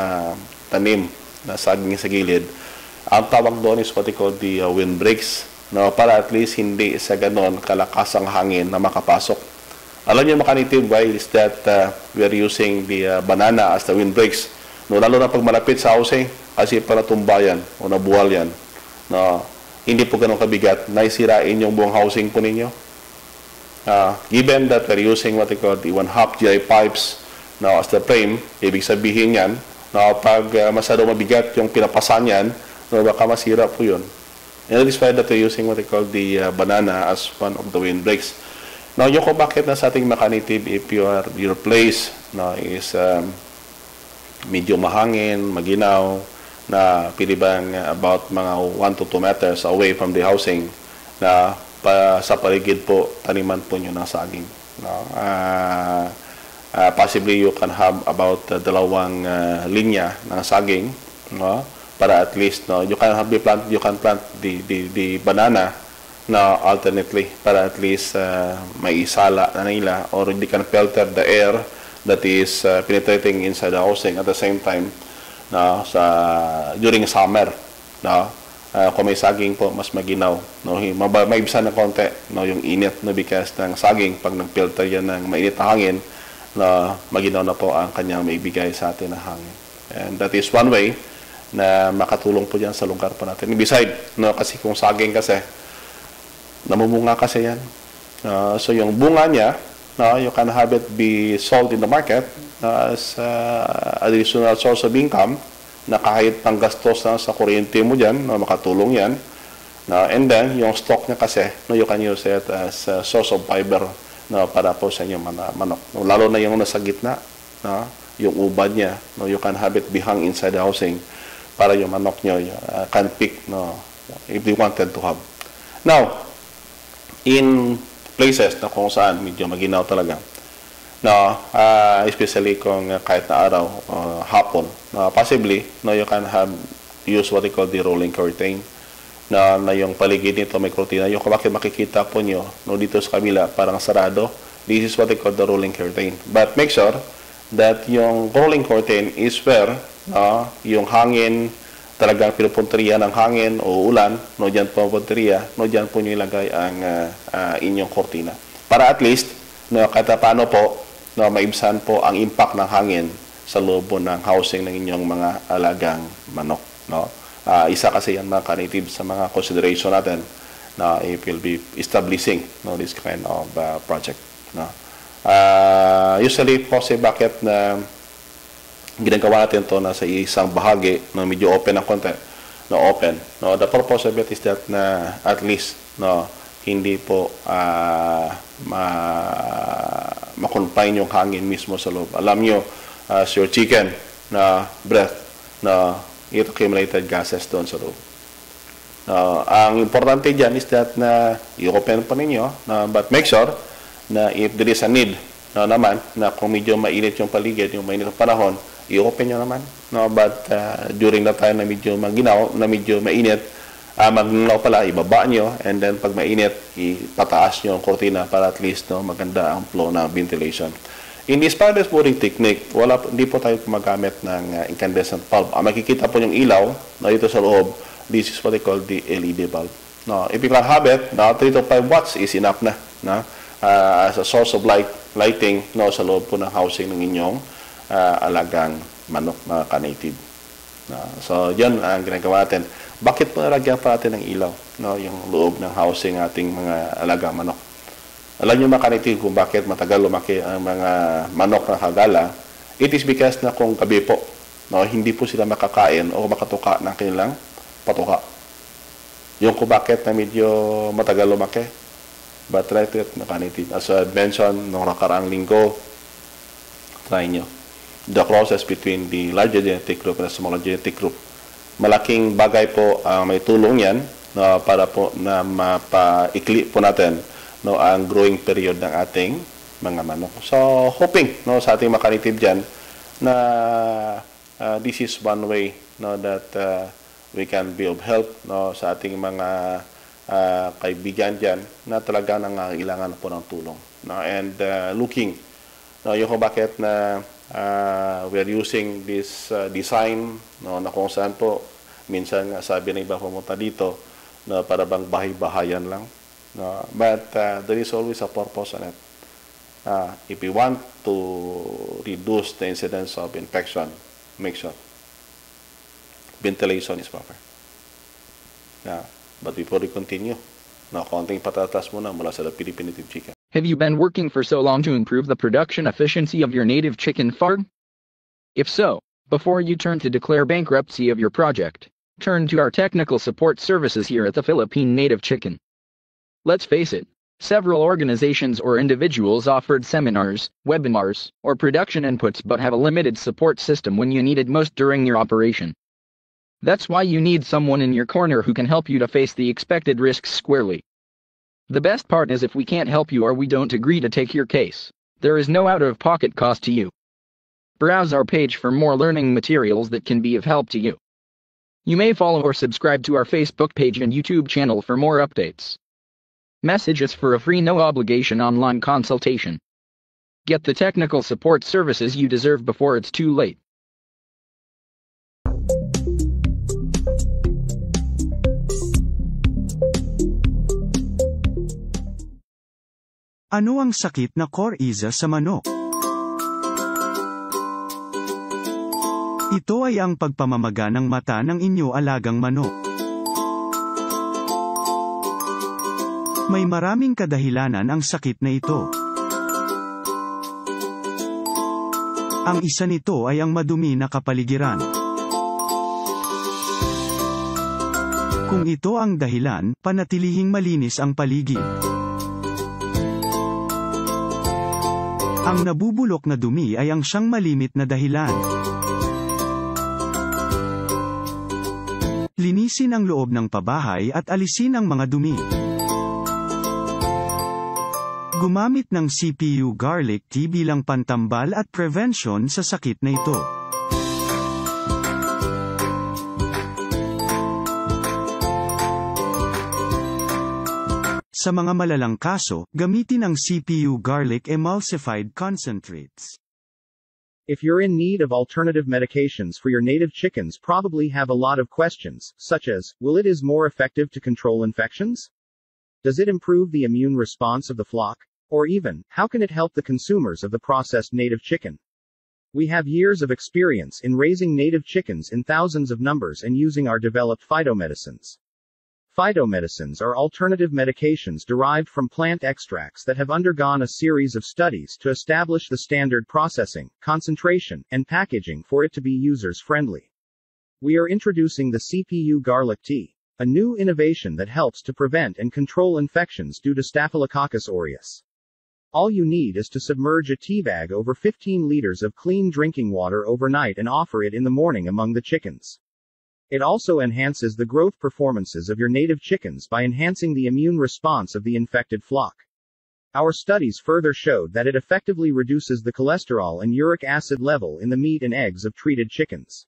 tanim na saging sa gilid, ang tawag doon is what they call the windbreaks, no, para at least hindi sa ganon kalakas ang hangin na makapasok. Alam niyo makanitive why is that we are using the banana as the windbreaks, no, lalo na pag malapit sa housing kasi para tumbayan o nabuwal yan, no, hindi po ganun kabigat na isirain yung buong housing po ninyo. Given that we're using what they call the 1/2 GI pipes, no, as the frame, ibig sabihin yan, no, pag masyado mabigat yung pinapasan yan, no, baka masira po yun. And that is why that we're using what they call the banana as one of the windbreaks. Now, yung kung bakit na sa ating makanitive, if your place, no, is medyo mahangin, maginaw, na pilibang about mga 1 to 2 meters away from the housing, na sa paligid po, taniman po nyo ng saging. No? Possibly you can have about dalawang linya ng saging, no, para at least, no, you can plant the banana na alternately para at least may isala na nila, or they can filter the air that is penetrating inside the housing at the same time, no, during summer, no, kung may saging po mas maginaw, no, may ibsan na konti, no, yung init, no, because ng saging pag nag-filter yan ng mainit na hangin, na maginaw na po ang kanyang maibigay sa atin na hangin. And that is one way na makatulong po dyan sa lugar po natin. Beside, no, kasi kung saging kasi, namumunga kasi yan. So yung bunga niya, no, you can have it be sold in the market as additional source of income na kahit panggastos na sa kuryente mo dyan, no, makatulong yan. And then, yung stock niya kasi, no, you can use it as a source of fiber, no, para po sa inyong manok. No, lalo na yung nasa gitna, no, yung ubad niya, no, you can have it be hung inside the housing para yung manok nyo can pick, no, if you wanted to have. Now, in places na kung saan medyo maginaw talaga, no, especially kung kahit na araw, hapon, no, possibly, no, you can have use what they call the rolling curtain, na yung paligid nito may cortina. Yung bakit makikita po nyo, no, dito sa kabila, parang sarado. This is what they call the rolling curtain. But make sure that yung rolling curtain is where, no, yung hangin, talagang pinupunteriya ng hangin o ulan, no, dyan po punteriya, no, dyan po nyo ilagay ang inyong cortina. Para at least, no, kahit paano po, no, maibsan po ang impact ng hangin sa loob ng housing ng inyong mga alagang manok, no. Isa kasi yan mga ka-native sa mga consideration natin na it will be establishing, no, this kind of project. No? Usually kasi bakit na ginagawa natin to na sa isang bahagi na medyo open ang konti, no, open. No? The purpose of it is that na at least, no, hindi po ma-confine yung hangin mismo sa loob. Alam nyo, as your chicken na breath na it accumulated gases doon sa loob. Ang importante dyan is that na i-open pa ninyo, but make sure na if there is a need naman na kung medyo mainit yung paligid, yung mainit ang panahon, i-open nyo naman. No? But during that time na medyo maginaw, na medyo mainit, maginaw pala, ibaba nyo, and then pag mainit, ipataas nyo ang kortina para at least, no, maganda ang flow na ventilation. In this spider's boarding technique, hindi po tayo gumagamit ng incandescent bulb. Makikita po yung ilaw na dito sa loob. This is what they call the LED bulb. No, if you can have it, 3 to 5 watts is enough na, as a source of lighting, no, sa loob po ng housing ng inyong alagang manok, mga ka-native. So, yan ang ginagawa natin. Bakit po nalagyan pa natin ng ilaw, no, yung loob ng housing ating mga alagang manok? Alam nyo mga ka-native kung bakit matagal lumaki ang mga manok na hagala, it is because na kung gabi po, no, hindi po sila makakain o makatuka ng kanilang patuka. Yung kung bakit na medyo matagal lumaki. But try to it, mga ka-native. As I mentioned, nung nakaraang linggo, try nyo. The process between the larger genetic group and the smaller genetic group. Malaking bagay po may tulong yan, no, para po na mapaikli po natin, no, ang growing period ng ating mga manok. So, hoping, no, sa ating mga ka-native dyan na this is one way, no, that we can be of help, no, sa ating mga kaibigan dyan na talaga nangangailangan po ng tulong. No, and looking, no, yung kung bakit na we are using this design, no, na kung saan po, minsan sabi ng iba pumunta dito, na para bang bahay-bahayan lang. No, but there is always a purpose on it. If we want to reduce the incidence of infection, make sure ventilation is proper. But before we continue, konting patatas muna mula sa Philippine Native Chicken. Have you been working for so long to improve the production efficiency of your native chicken farm? If so, before you turn to declare bankruptcy of your project, turn to our technical support services here at the Philippine Native Chicken. Let's face it, several organizations or individuals offered seminars, webinars, or production inputs but have a limited support system when you need it most during your operation. That's why you need someone in your corner who can help you to face the expected risks squarely. The best part is if we can't help you or we don't agree to take your case, there is no out-of-pocket cost to you. Browse our page for more learning materials that can be of help to you. You may follow or subscribe to our Facebook page and YouTube channel for more updates. Message us for a free no-obligation online consultation. Get the technical support services you deserve before it's too late. Ano ang sakit na coryza sa manok? Ito ay ang pagpamamaga ng mata ng inyo alagang manok. May maraming kadahilanan ang sakit na ito. Ang isa nito ay ang madumi na kapaligiran. Kung ito ang dahilan, panatilihing malinis ang paligid. Ang nabubulok na dumi ay ang siyang malimit na dahilan. Linisin ang loob ng pabahay at alisin ang mga dumi. Gumamit ng CPU garlic tea bilang pantambal at prevention sa sakit na ito. Sa mga malalang kaso, gamitin ang CPU garlic emulsified concentrates. If you're in need of alternative medications for your native chickens, probably have a lot of questions, such as, will it is more effective to control infections? Does it improve the immune response of the flock? Or even, how can it help the consumers of the processed native chicken? We have years of experience in raising native chickens in thousands of numbers and using our developed phytomedicines. Phytomedicines are alternative medications derived from plant extracts that have undergone a series of studies to establish the standard processing, concentration, and packaging for it to be users-friendly. We are introducing the CPU garlic tea, a new innovation that helps to prevent and control infections due to Staphylococcus aureus. All you need is to submerge a tea bag over 15 liters of clean drinking water overnight and offer it in the morning among the chickens. It also enhances the growth performances of your native chickens by enhancing the immune response of the infected flock. Our studies further showed that it effectively reduces the cholesterol and uric acid level in the meat and eggs of treated chickens.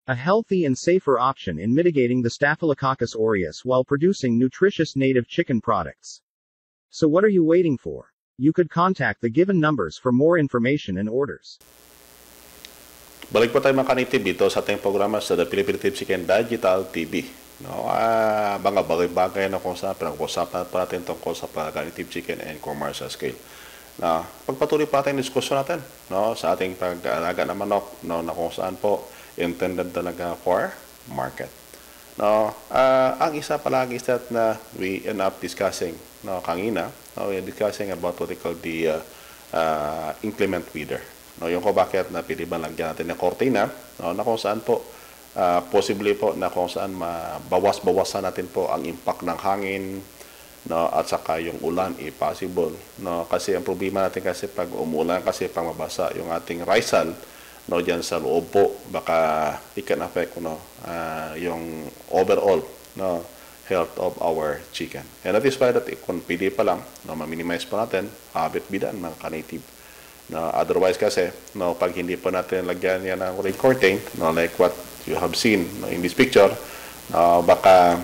A healthy and safer option in mitigating the Staphylococcus aureus while producing nutritious native chicken products. So what are you waiting for? You could contact the given numbers for more information and orders. Balik po tayo mga kanitib dito sa ating programa sa The Philippine Native Chicken Digital TV. No, mga bagay-bagay na kung saan pinag-usapan pa natin tungkol sa pag-native chicken and commercial scale. Na pagpatuloy pa natin yung diskusyon natin, no, sa ating pag-alaga ng manok, no, na kung saan po intended talaga for market. No, ang isa palagi is that na we end up discussing, no, kanina, no, we are discussing about what they call the inclement weather. No, yung ko bakit na pili ba lagyan natin ng cortina, no, na kung saan po possibly po na kung saan mabawas-bawasan natin po ang impact ng hangin, no, at saka yung ulan possible, no, kasi ang problema natin kasi pag umulan kasi pang mabasa yung ating risal, no, diyan sa loob po baka it can affect, no, yung overall, no, health of our chicken. And that is why that kung pili pa lang, no, ma-minimize pa natin habit bidan mga ka-native. No, otherwise kasi, no, pag hindi po natin lagyan yan ng rain curtain, no, like what you have seen, no, in this picture, no, baka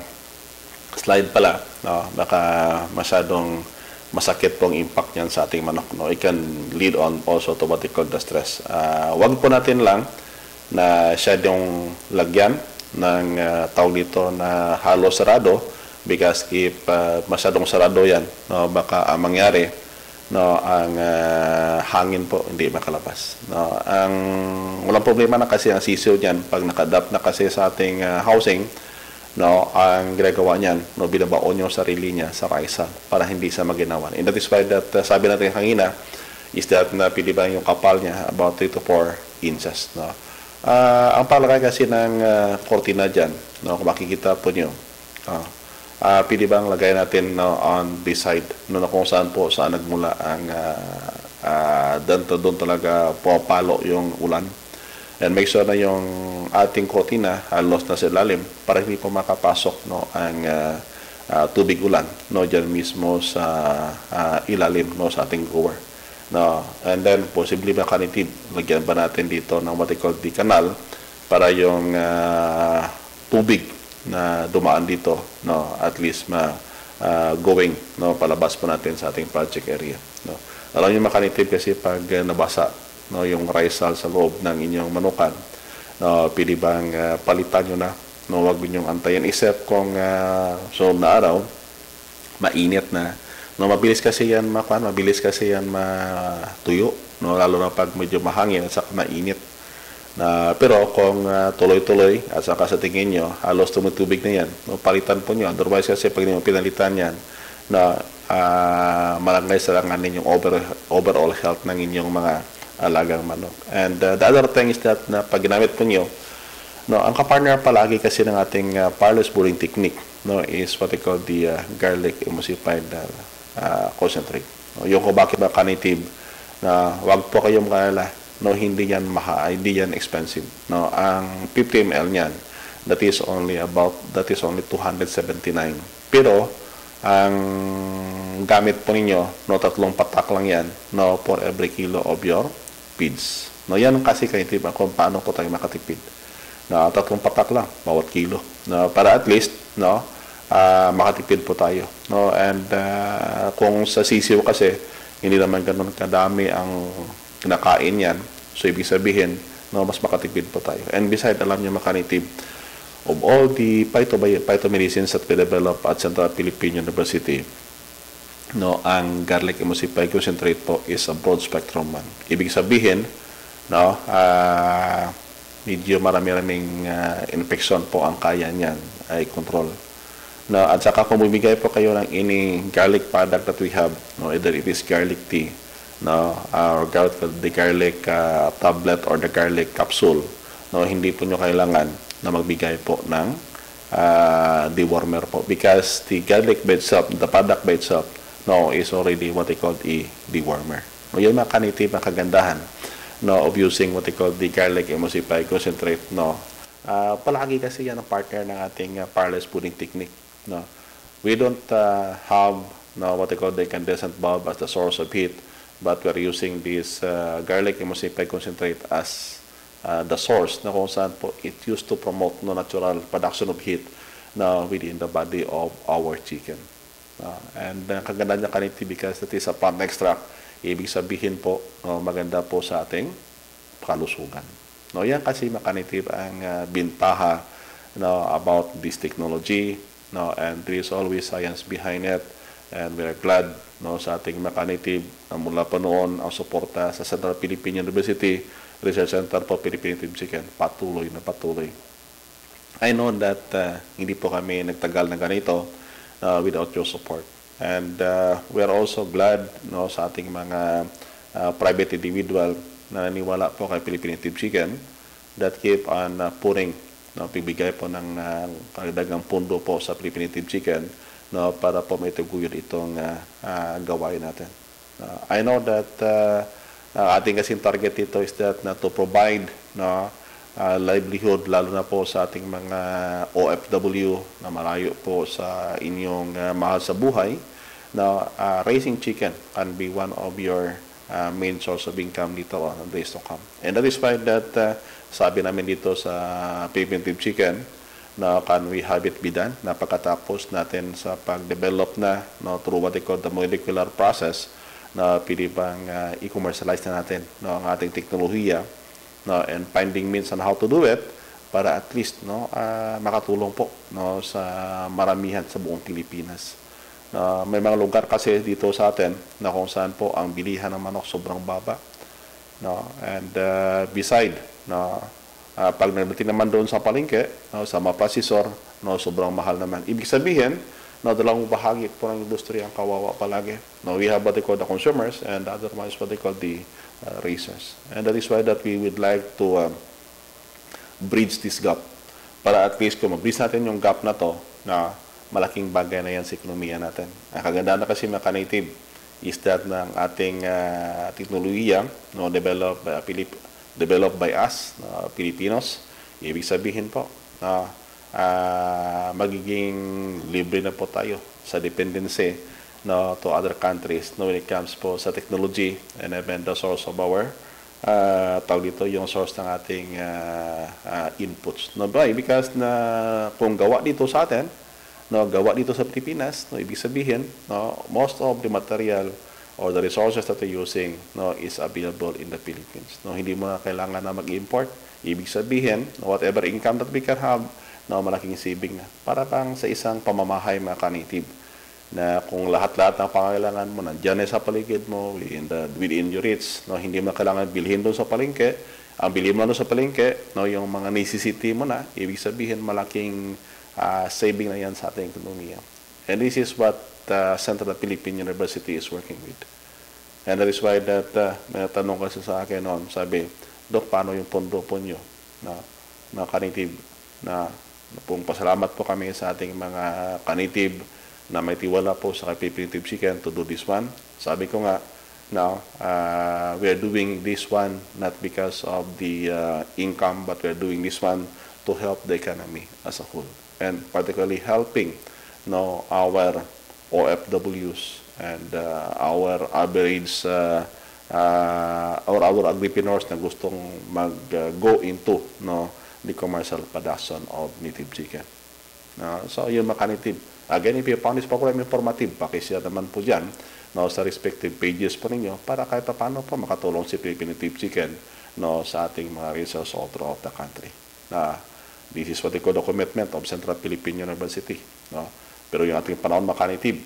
slide pala, no, baka masyadong masakit pong impact niyan sa ating manok. No. It can lead on also to what we call the stress. Wag po natin lang na siyadong lagyan ng tawag dito na halo sarado, because if masyadong sarado yan, no, baka mangyari, no, ang hangin po hindi makalabas. No, ang walang problema na kasi ang sisiw niyan pag naka-adapt na kasi sa ating housing, no, ang ginagawa niyan, no, binabaon yung sarili niya sa risal para hindi sa maginawan. And that is why that sabi natin kanina is that na pili ba yung kapal niya about 3 to 4 inches. No. Ang palagay kasi ng cortina diyan, no, kung makikita po niyo, pili bang lagay natin, no, on this side, no, na kung saan po saan nagmula ang doon talaga pumapalo yung ulan, and make sure na yung ating cortina halos na sa ilalim para hindi po makapasok, no, ang tubig ulan, no, dyan mismo sa ilalim, no, sa ating grower, no. And then possibly ba kanitib lagyan ba natin dito ng what they call the canal para yung tubig na dumaan dito, no, at least going, no, palabas po natin sa ating project area, no. Alam niyo makanitib kasi pag nabasa, no, yung risal sa loob ng inyong manukan, no, pili bang palitan nyo na, no, wag ninyong antayin except kung sunod na araw mainit na, no, mabilis kasi yan matuyo, no, lalo na pag medyo mahangin at saka mainit. Pero kung tuloy-tuloy at saka sa tingin nyo, halos tumutubig na yan, no, palitan po nyo. Otherwise kasi pag hindi mo pinalitan yan, na malangay sa langan ninyong overall health ng inyong mga alagang manok. And the other thing is that na pag ginamit po nyo, no, ang kapartner palagi kasi ng ating parlous brewing technique, no, is what they call the garlic emulsified concentrate. No, yung kung bakit ba carnitive, na wag po kayong kalala, no, hindi yan hindi yan expensive. No, ang 50 ml niyan, that is only 279. Pero ang gamit po ninyo, no, 3 patak lang yan, no, for every kilo of your feeds. No, yan kasi carnitive kung paano po tayo makatipid. Na 3 patak lang bawat kilo, no, para at least, no, makatipid po tayo, no. And kung sa sisiw kasi hindi naman ganoon kadami ang kinakain yan, so ibig sabihin, no, mas makatipid po tayo. And besides, alam niyo mga carnitive, of all the phytomedicines that we develop at Central Philippine University, no, ang garlic emulsified concentrate po is a broad spectrum man. Ibig sabihin, no, medyo marami-raming infection po ang kaya niyan ay control. No, at saka kung bumigay po kayo ng any garlic product that we have, no, either it is garlic tea, no, or the garlic tablet or the garlic capsule, no, hindi po nyo kailangan na magbigay po ng dewormer po, because the garlic by itself, the product by itself, no, is already what they call a dewormer. No, yun mga carnitive na kagandahan, no, of using what they call the garlic emulsified concentrate, no. Palagi kasi yan ang partner ng ating parlous brewing technique, no. We don't have, no, what they call the incandescent bulb as the source of heat, but we are using this garlic emulsified concentrate as the source na kung saan po it used to promote no natural production of heat na within the body of our chicken. And kaganda niya carnitive because that is a plant extract. Ibig sabihin po, no, maganda po sa ating kalusugan. No, yan kasi carnitive ang bintaha, no, about this technology, no, and there is always science behind it, and we are glad, no, sa ating carnitive na mula pa noon ang suporta sa Central Philippine University Research Center for Philippine Native Chicken, patuloy na patuloy. I know that hindi po kami nagtagal na ganito without your support. And we are also glad, no, sa ating mga private individual na naniwala po kay Philippine Native Chicken that keep on pouring, no, bibigay po ng karagdagang pundo po sa Philippine Native Chicken, no, para po maituguyod itong gawain natin. I know that ating kasing target dito is that na to provide, no, livelihood lalo na po sa ating mga OFW na malayo po sa inyong mahal sa buhay, na raising chicken can be one of your main source of income dito on the days to come. And that is why that sabi namin dito sa Philippine Native Chicken na can we have it be done na pagkatapos natin sa pag-develop na, no, through what they call the molecular process, na pili bang i-commercialize na natin, no, ang ating teknolohiya, no, and finding means on how to do it para at least, no, makatulong po, no, sa maramihan sa buong Pilipinas. May mga lugar kasi dito sa atin na kung saan po ang bilihan ng manok sobrang baba, no, and beside, no, pag nagdating naman doon sa palengke, no, sa mga processor, no, sobrang mahal naman. Ibig sabihin, no, dalawang bahagi po ng industriya ang kawawa palagi. No, we have what they call the consumers and the other one is what they call the raisers. And that is why that we would like to bridge this gap. Para at least kung mag-bridge natin yung gap na to, na malaking bagay na yan sa ekonomiya natin. Ang kagandaan na kasi mga carnitive is that ng ating teknolohiya, no, developed by us, Filipinos, ibig sabihin po na magiging libre na po tayo sa dependency, no, to other countries, no, when it comes po sa technology and even the source of our tawag dito yung source ng ating inputs, no, because na kung gawa dito sa atin, no, gawa dito sa Pilipinas, no, ibig sabihin, no, most of the material or the resources that we're using, no, is available in the Philippines. No, hindi mo na kailangan na mag-import. Ibig sabihin, no, whatever income that we can have, no, malaking saving na. Para kang sa isang pamamahay mga carnitive na kung lahat-lahat ng pangailangan mo nandiyan sa paligid mo, within your reach, no, hindi mo kailangan bilhin doon sa palengke, Ang bili mo na sa palengke, no, yung mga necessity mo na, ibig sabihin malaking saving na yan sa ating ekonomiya. And this is what Central Philippine University is working with. And that is why that may tanong kasi sa akin noon, sabi, Dok, paano yung pondo po nyo na kanitib na pong pasalamat po kami sa ating mga kanitib na may tiwala po sa Philippine Native Chicken to do this one. Sabi ko nga, now, we are doing this one not because of the income, but we are doing this one to help the economy as a whole. And particularly helping our OFWs and our average or our agripreneurs na gustong mag-go into the commercial production of native chicken. So, yung makanitib. Again, if you found this program informative, pakishare naman po dyan sa respective pages po ninyo para kahit paano po makatulong si Philippine Native Chicken sa ating mga research all throughout the country. This is what they call the commitment of Central Philippine University. Pero yung ating panahon makanitib,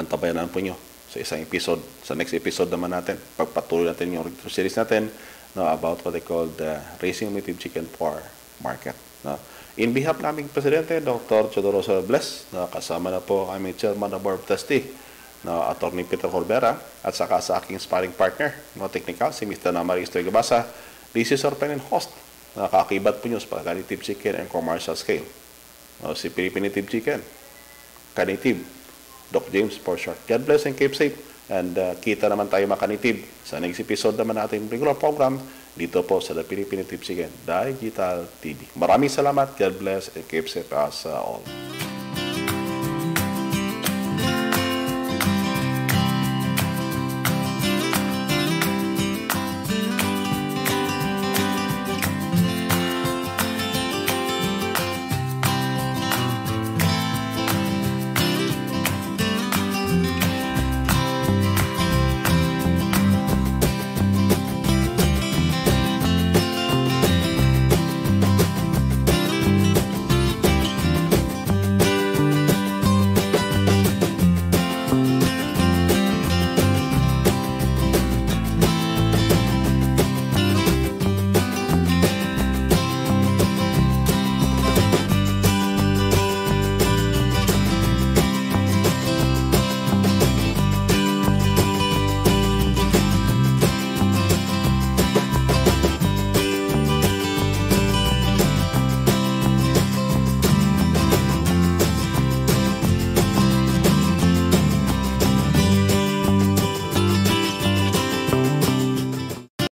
antabayan po nyo sa isang episode. Sa next episode naman natin, pagpatuloy natin yung series natin about what they call the raising native chicken for market. In behalf naming Presidente, Dr. Teodoro Bless, kasama na po kami Chairman of Board of Trustee, Attorney Peter Corbera, at saka sa aking sparring partner, technical, si Mr. Namari Istoy Gabasa. This is our pen and host. Nakakibat po nyo sa pagka-native chicken and commercial scale. Si Philippine Native Chicken, Kanitib, Doc James for short. God bless and keep safe. And kita naman tayo makanitib sa next episode naman natin regular program dito po sa The Philippine Native Chicken Digital TV. Maraming salamat. God bless and keep safe us all.